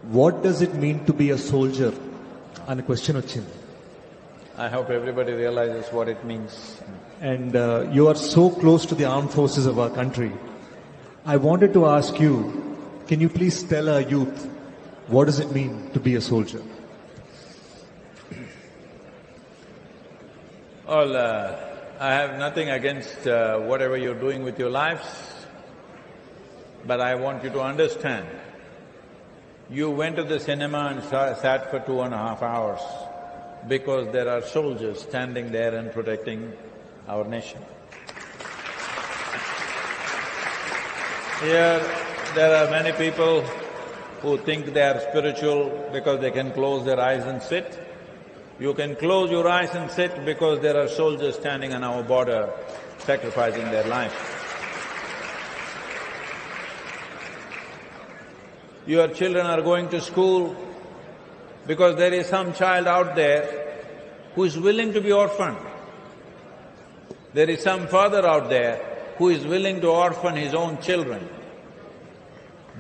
what does it mean to be a soldier? And a question వచ్చిndi. I hope everybody realizes what it means. And you are so close to the armed forces of our country. I wanted to ask you, can you please tell our youth, what does it mean to be a soldier? Well, I have nothing against whatever you're doing with your lives, but I want you to understand, you went to the cinema and sat for 2.5 hours because there are soldiers standing there and protecting our nation. Here, there are many people who think they are spiritual because they can close their eyes and sit. You can close your eyes and sit because there are soldiers standing on our border sacrificing their life. Your children are going to school because there is some child out there who is willing to be orphaned. There is some father out there who is willing to orphan his own children.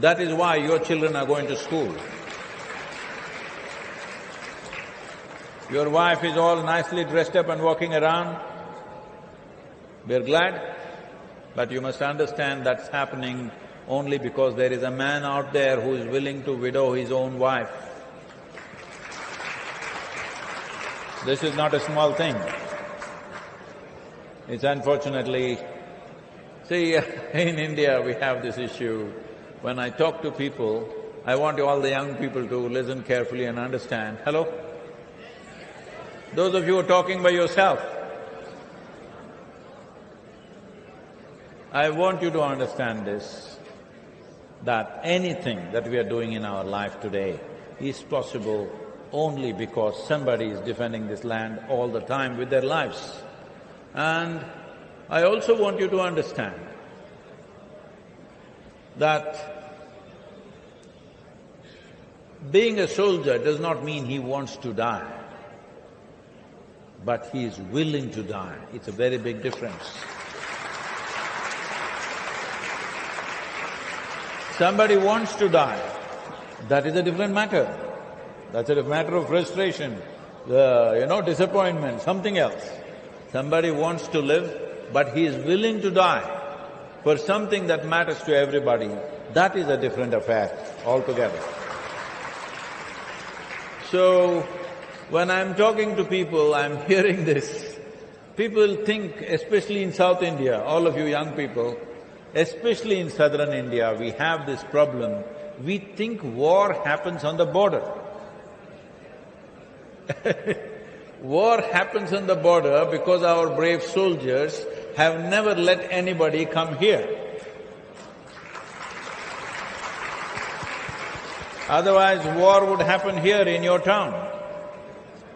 That is why your children are going to school. Your wife is all nicely dressed up and walking around. We're glad, but you must understand that's happening only because there is a man out there who is willing to widow his own wife. This is not a small thing. It's unfortunately… See, in India we have this issue. When I talk to people, I want all the young people to listen carefully and understand. Hello? Those of you who are talking by yourself, I want you to understand this, that anything that we are doing in our life today is possible only because somebody is defending this land all the time with their lives. And I also want you to understand that being a soldier does not mean he wants to die, but he is willing to die. It's a very big difference. Somebody wants to die, that is a different matter. That's a matter of frustration, disappointment, something else. Somebody wants to live, but he is willing to die for something that matters to everybody. That is a different affair altogether. So, when I'm talking to people, I'm hearing this. People think, especially in South India, all of you young people, especially in southern India, we have this problem. We think war happens on the border. War happens on the border because our brave soldiers have never let anybody come here. Otherwise, war would happen here in your town.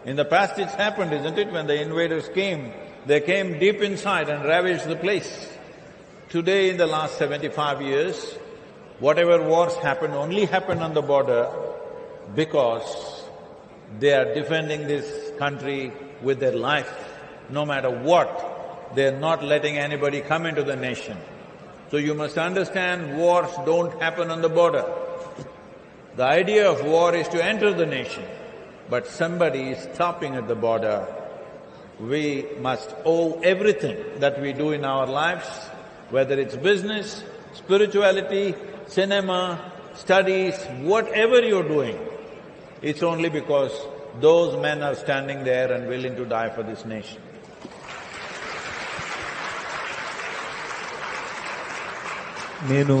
In the past it's happened, isn't it? When the invaders came, they came deep inside and ravaged the place. Today, in the last 75 years, whatever wars happened only happened on the border because they are defending this country with their life. No matter what, they're not letting anybody come into the nation. So you must understand, wars don't happen on the border. The idea of war is to enter the nation, but somebody is stopping at the border. We must owe everything that we do in our lives, whether it's business, spirituality, cinema, studies, whatever you're doing, it's only because those men are standing there and willing to die for this nation. నేను